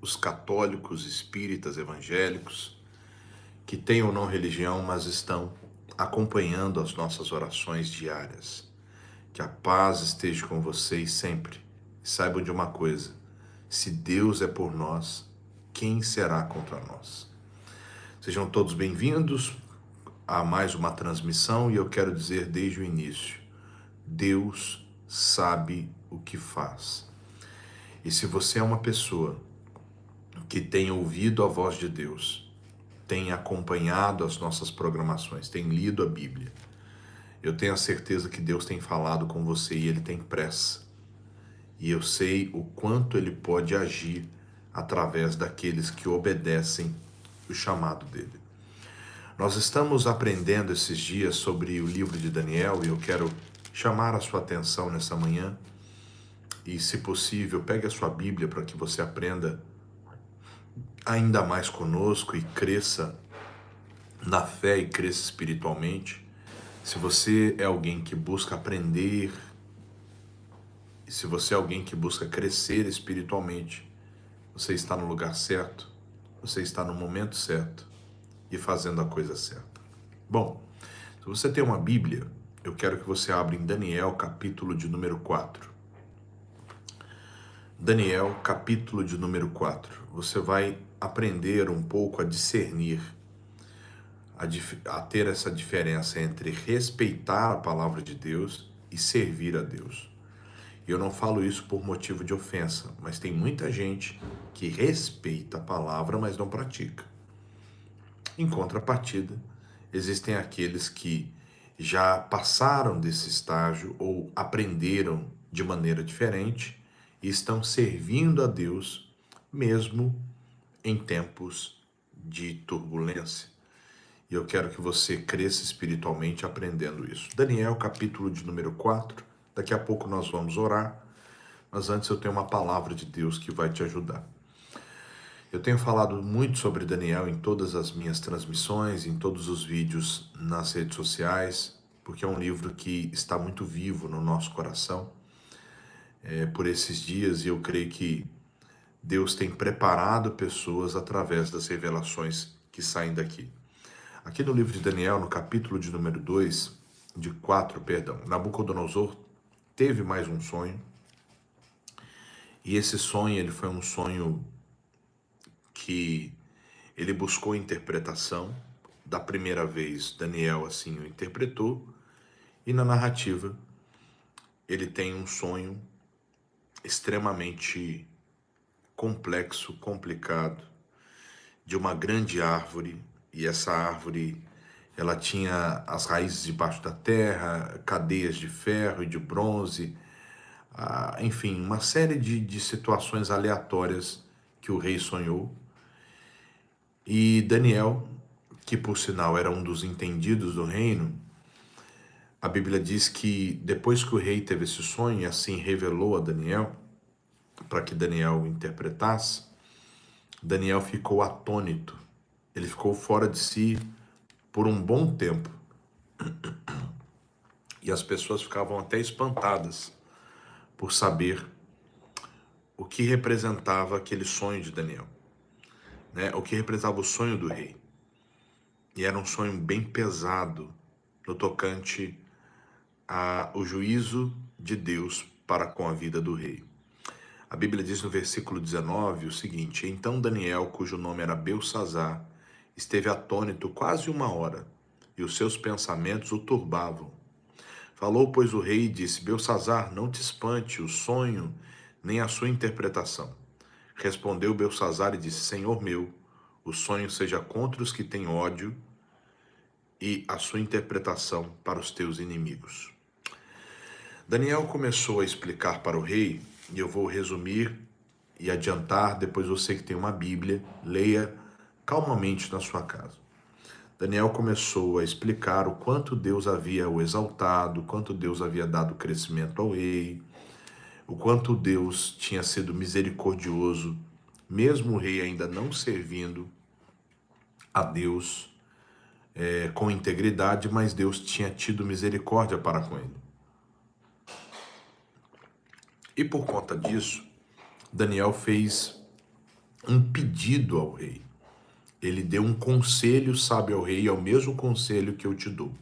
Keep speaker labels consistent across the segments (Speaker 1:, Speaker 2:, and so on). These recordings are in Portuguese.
Speaker 1: os católicos, espíritas, evangélicos, que têm ou não religião, mas estão acompanhando as nossas orações diárias. Que a paz esteja com vocês sempre. E saibam de uma coisa: se Deus é por nós, quem será contra nós? Sejam todos bem-vindos a mais uma transmissão, e eu quero dizer desde o início: Deus sabe o que faz. E se você é uma pessoa que tem ouvido a voz de Deus, tem acompanhado as nossas programações, tem lido a Bíblia, eu tenho a certeza que Deus tem falado com você e Ele tem pressa. E eu sei o quanto Ele pode agir através daqueles que obedecem o chamado dEle. Nós estamos aprendendo esses dias sobre o livro de Daniel e eu quero chamar a sua atenção nessa manhã. E, se possível, pegue a sua Bíblia para que você aprenda ainda mais conosco e cresça na fé e cresça espiritualmente. Se você é alguém que busca aprender, e se você é alguém que busca crescer espiritualmente, você está no lugar certo, você está no momento certo e fazendo a coisa certa. Bom, se você tem uma Bíblia, eu quero que você abra em Daniel, capítulo de número 4. Daniel, capítulo de número 4. Você vai aprender um pouco a discernir, a ter essa diferença entre respeitar a palavra de Deus e servir a Deus. E eu não falo isso por motivo de ofensa, mas tem muita gente que respeita a palavra, mas não pratica. Em contrapartida, existem aqueles que já passaram desse estágio ou aprenderam de maneira diferente e estão servindo a Deus mesmo em tempos de turbulência. E eu quero que você cresça espiritualmente aprendendo isso. Daniel, capítulo de número 4. Daqui a pouco nós vamos orar, mas antes eu tenho uma palavra de Deus que vai te ajudar. Eu tenho falado muito sobre Daniel em todas as minhas transmissões, em todos os vídeos nas redes sociais, porque é um livro que está muito vivo no nosso coração por esses dias, e eu creio que Deus tem preparado pessoas através das revelações que saem daqui. Aqui no livro de Daniel, no capítulo de número 4, Nabucodonosor teve mais um sonho, e esse sonho ele foi um sonho que ele buscou interpretação. Da primeira vez, Daniel assim o interpretou, e na narrativa ele tem um sonho extremamente complexo, complicado, de uma grande árvore, e essa árvore ela tinha as raízes debaixo da terra, cadeias de ferro e de bronze, enfim, uma série de situações aleatórias que o rei sonhou. E Daniel, que por sinal era um dos entendidos do reino, a Bíblia diz que depois que o rei teve esse sonho e assim revelou a Daniel, para que Daniel interpretasse, Daniel ficou atônito, ele ficou fora de si por um bom tempo. E as pessoas ficavam até espantadas por saber o que representava aquele sonho de Daniel, né? O que representava o sonho do rei. E era um sonho bem pesado no tocante ao juízo de Deus para com a vida do rei. A Bíblia diz no versículo 19 o seguinte: então Daniel, cujo nome era Beltsazar, esteve atônito quase 1 hora, e os seus pensamentos o turbavam. Falou, pois, o rei e disse: Beltsazar, não te espante o sonho, nem a sua interpretação. Respondeu Beltsazar e disse: Senhor meu, o sonho seja contra os que têm ódio, e a sua interpretação para os teus inimigos. Daniel começou a explicar para o rei, e eu vou resumir e adiantar, depois você que tem uma Bíblia, leia calmamente na sua casa. Daniel começou a explicar o quanto Deus havia o exaltado, o quanto Deus havia dado crescimento ao rei, o quanto Deus tinha sido misericordioso, mesmo o rei ainda não servindo a Deus com integridade, mas Deus tinha tido misericórdia para com ele. E por conta disso, Daniel fez um pedido ao rei. Ele deu um conselho sábio ao rei, é o mesmo conselho que eu te dou.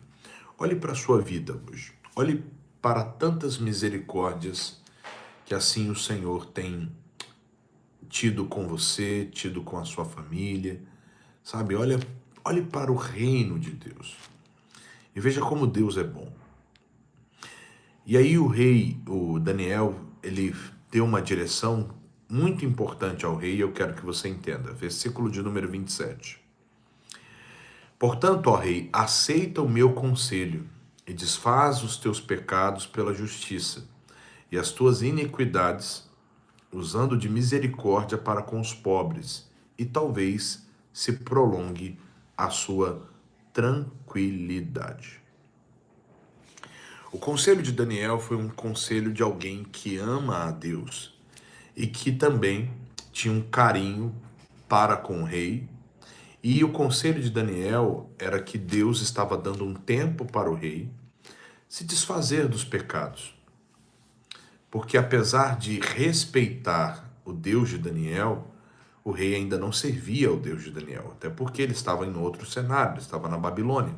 Speaker 1: Olhe para a sua vida hoje. Olhe para tantas misericórdias que assim o Senhor tem tido com você, tido com a sua família. Sabe, olhe para o reino de Deus e veja como Deus é bom. E aí o rei, o Daniel, ele deu uma direção muito importante ao rei, e eu quero que você entenda. Versículo de número 27. Portanto, ó rei, aceita o meu conselho e desfaz os teus pecados pela justiça e as tuas iniquidades, usando de misericórdia para com os pobres, e talvez se prolongue a sua tranquilidade. O conselho de Daniel foi um conselho de alguém que ama a Deus e que também tinha um carinho para com o rei. E o conselho de Daniel era que Deus estava dando um tempo para o rei se desfazer dos pecados. Porque apesar de respeitar o Deus de Daniel, o rei ainda não servia ao Deus de Daniel, até porque ele estava em outro cenário, ele estava na Babilônia.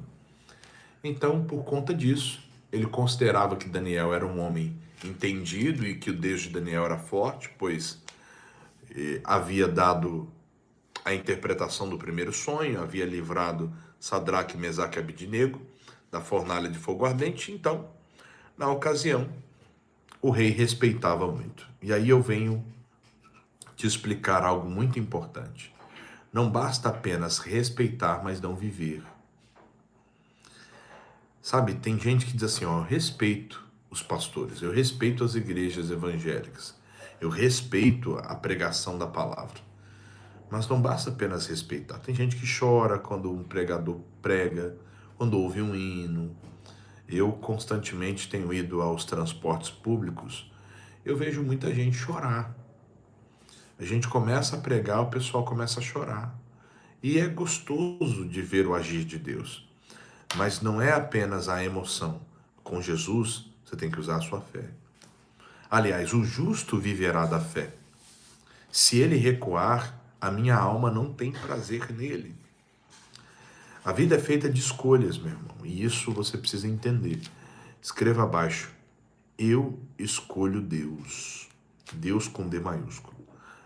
Speaker 1: Então, por conta disso, ele considerava que Daniel era um homem entendido e que o Deus de Daniel era forte, pois havia dado a interpretação do primeiro sonho, havia livrado Sadraque, Mesaque e Abidnego da fornalha de fogo ardente. Então, na ocasião, o rei respeitava muito. E aí eu venho te explicar algo muito importante. Não basta apenas respeitar, mas não viver. Sabe, tem gente que diz assim, ó, eu respeito os pastores, eu respeito as igrejas evangélicas, eu respeito a pregação da palavra. Mas não basta apenas respeitar. Tem gente que chora quando um pregador prega, quando ouve um hino. Eu constantemente tenho ido aos transportes públicos, eu vejo muita gente chorar. A gente começa a pregar, o pessoal começa a chorar. E é gostoso de ver o agir de Deus. Mas não é apenas a emoção. Com Jesus, você tem que usar a sua fé. Aliás, o justo viverá da fé. Se ele recuar, a minha alma não tem prazer nele. A vida é feita de escolhas, meu irmão, e isso você precisa entender. Escreva abaixo: eu escolho Deus. Deus com D maiúsculo.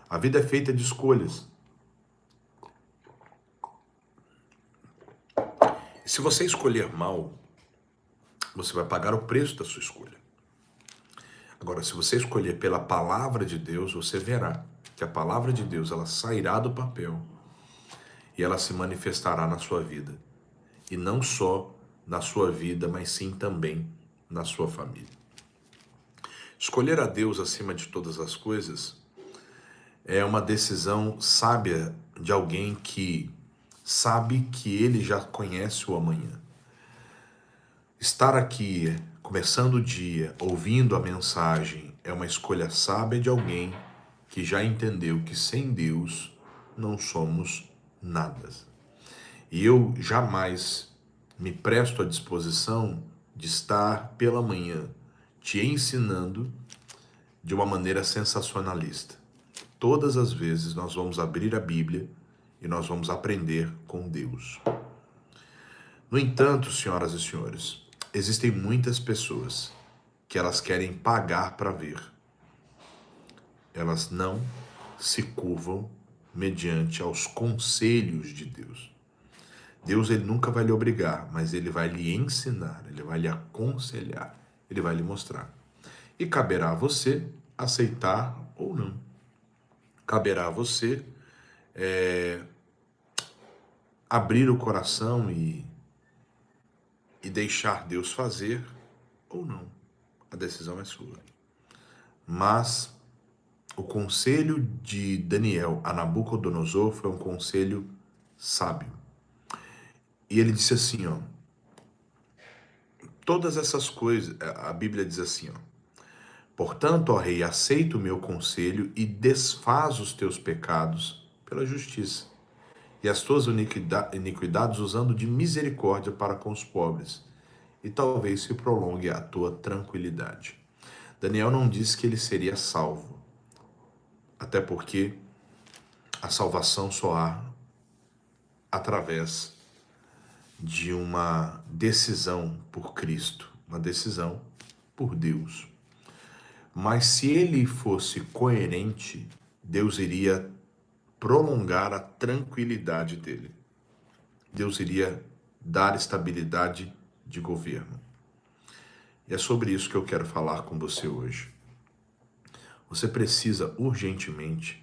Speaker 1: A vida é feita de escolhas. Se você escolher mal, você vai pagar o preço da sua escolha. Agora, se você escolher pela palavra de Deus, você verá que a palavra de Deus ela sairá do papel e ela se manifestará na sua vida. E não só na sua vida, mas sim também na sua família. Escolher a Deus acima de todas as coisas é uma decisão sábia de alguém que sabe que ele já conhece o amanhã. Estar aqui, começando o dia, ouvindo a mensagem, é uma escolha sábia de alguém que já entendeu que sem Deus não somos nada. E eu jamais me presto à disposição de estar pela manhã te ensinando de uma maneira sensacionalista. Todas as vezes nós vamos abrir a Bíblia e nós vamos aprender com Deus. No entanto, senhoras e senhores, existem muitas pessoas que elas querem pagar para ver. Elas não se curvam mediante aos conselhos de Deus. Deus ele nunca vai lhe obrigar, mas ele vai lhe ensinar, ele vai lhe aconselhar, ele vai lhe mostrar. E caberá a você aceitar ou não. Caberá a você abrir o coração e deixar Deus fazer ou não. A decisão é sua. Mas o conselho de Daniel a Nabucodonosor foi um conselho sábio. E ele disse assim, ó, todas essas coisas, a Bíblia diz assim, ó, portanto, ó rei, aceita o meu conselho e desfaz os teus pecados pela justiça e as tuas iniquidades usando de misericórdia para com os pobres, e talvez se prolongue a tua tranquilidade. Daniel não disse que ele seria salvo, até porque A salvação só há através de uma decisão por Cristo, uma decisão por Deus. Mas se ele fosse coerente, Deus iria prolongar a tranquilidade dele. Deus iria dar estabilidade de governo. E é sobre isso que eu quero falar com você hoje. Você precisa urgentemente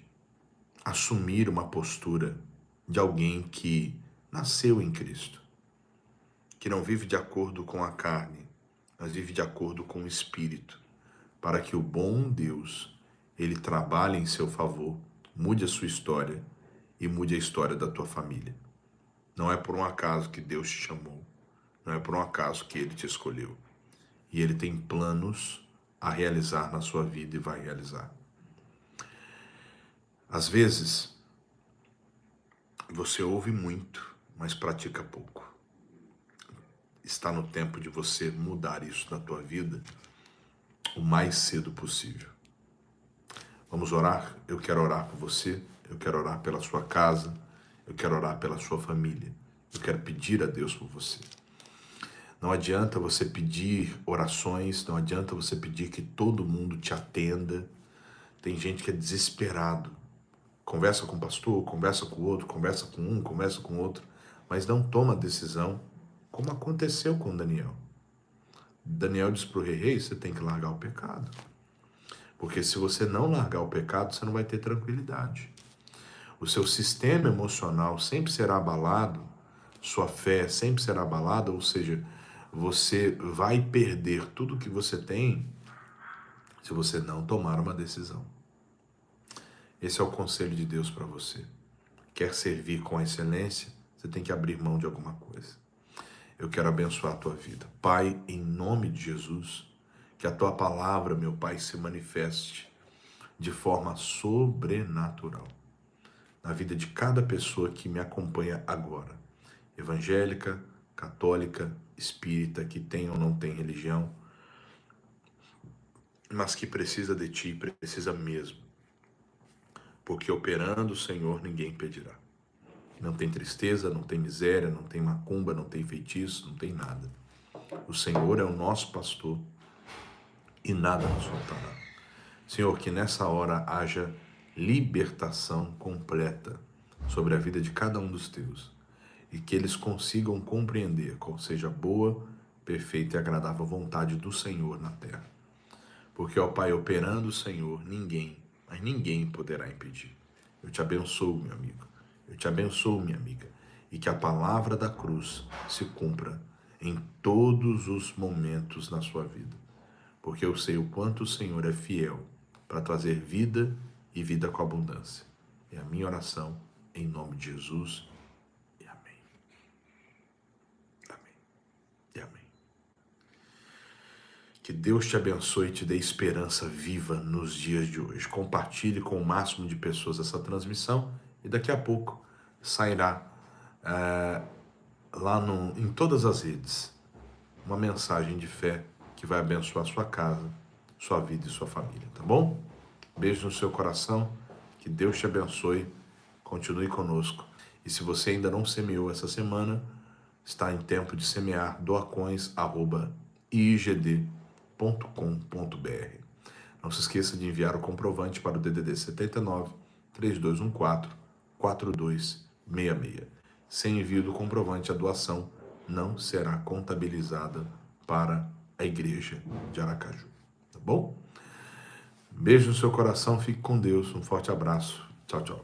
Speaker 1: assumir uma postura de alguém que nasceu em Cristo, que não vive de acordo com a carne, mas vive de acordo com o Espírito, para que o bom Deus, ele trabalhe em seu favor, mude a sua história e mude a história da tua família. Não é por um acaso que Deus te chamou, não é por um acaso que ele te escolheu. E ele tem planos a realizar na sua vida e vai realizar. Às vezes, você ouve muito, mas pratica pouco. Está no tempo de você mudar isso na tua vida o mais cedo possível. Vamos orar? Eu quero orar por você, eu quero orar pela sua casa, eu quero orar pela sua família. Eu quero pedir a Deus por você. Não adianta você pedir orações, não adianta você pedir que todo mundo te atenda. Tem gente que é desesperado. Conversa com o pastor, conversa com o outro, conversa com um, conversa com o outro, mas não toma decisão, como aconteceu com Daniel. Daniel disse para o rei, você tem que largar o pecado. Porque se você não largar o pecado, você não vai ter tranquilidade. O seu sistema emocional sempre será abalado, sua fé sempre será abalada, ou seja, você vai perder tudo que você tem se você não tomar uma decisão. Esse é o conselho de Deus para você. Quer servir com excelência, você tem que abrir mão de alguma coisa. Eu quero abençoar a tua vida. Pai, em nome de Jesus, que a tua palavra, meu Pai, se manifeste de forma sobrenatural na vida de cada pessoa que me acompanha agora. Evangélica, católica, espírita, que tem ou não tem religião, mas que precisa de ti, precisa mesmo. Porque operando o Senhor, ninguém impedirá. Não tem tristeza, não tem miséria, não tem macumba, não tem feitiço, não tem nada. O Senhor é o nosso pastor e nada nos faltará. Senhor, que nessa hora haja libertação completa sobre a vida de cada um dos teus e que eles consigam compreender qual seja a boa, perfeita e agradável vontade do Senhor na terra. Porque, ó Pai, operando o Senhor, ninguém, mas ninguém poderá impedir. Eu te abençoo, meu amigo. Eu te abençoo, minha amiga. E que a palavra da cruz se cumpra em todos os momentos na sua vida. Porque eu sei o quanto o Senhor é fiel para trazer vida e vida com abundância. É a minha oração em nome de Jesus. E amém. Amém. E amém. Que Deus te abençoe e te dê esperança viva nos dias de hoje. Compartilhe com o máximo de pessoas essa transmissão e daqui a pouco sairá lá em todas as redes uma mensagem de fé que vai abençoar sua casa, sua vida e sua família, tá bom? Beijo no seu coração, que Deus te abençoe, continue conosco. E se você ainda não semeou essa semana, está em tempo de semear doacões@igd.com.br. Não se esqueça de enviar o comprovante para o DDD 79 3214 4266. Sem envio do comprovante, a doação não será contabilizada para a igreja de Aracaju. Tá bom? Beijo no seu coração, fique com Deus. Um forte abraço. Tchau, tchau.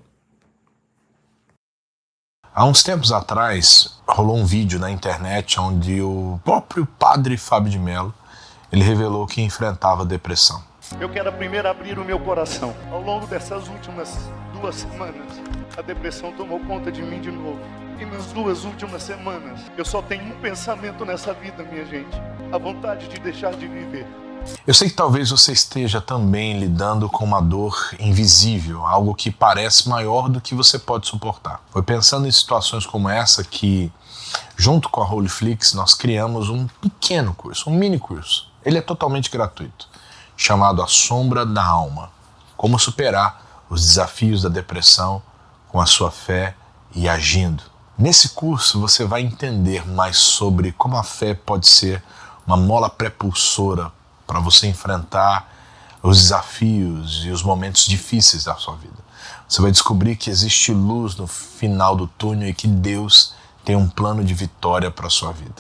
Speaker 1: Há uns tempos atrás, rolou um vídeo na internet onde o próprio padre Fábio de Mello, ele revelou que enfrentava depressão.
Speaker 2: Eu quero primeiro abrir o meu coração. Ao longo dessas últimas 2 semanas, a depressão tomou conta de mim de novo. E nas 2 últimas semanas, eu só tenho um pensamento nessa vida, minha gente. A vontade de deixar de viver.
Speaker 3: Eu sei que talvez você esteja também lidando com uma dor invisível, algo que parece maior do que você pode suportar. Foi pensando em situações como essa que, junto com a Holyflix, nós criamos um pequeno curso, um mini curso. Ele é totalmente gratuito, chamado A Sombra da Alma. Como superar os desafios da depressão com a sua fé e agindo. Nesse curso você vai entender mais sobre como a fé pode ser uma mola prepulsora para você enfrentar os desafios e os momentos difíceis da sua vida. Você vai descobrir que existe luz no final do túnel e que Deus tem um plano de vitória para a sua vida.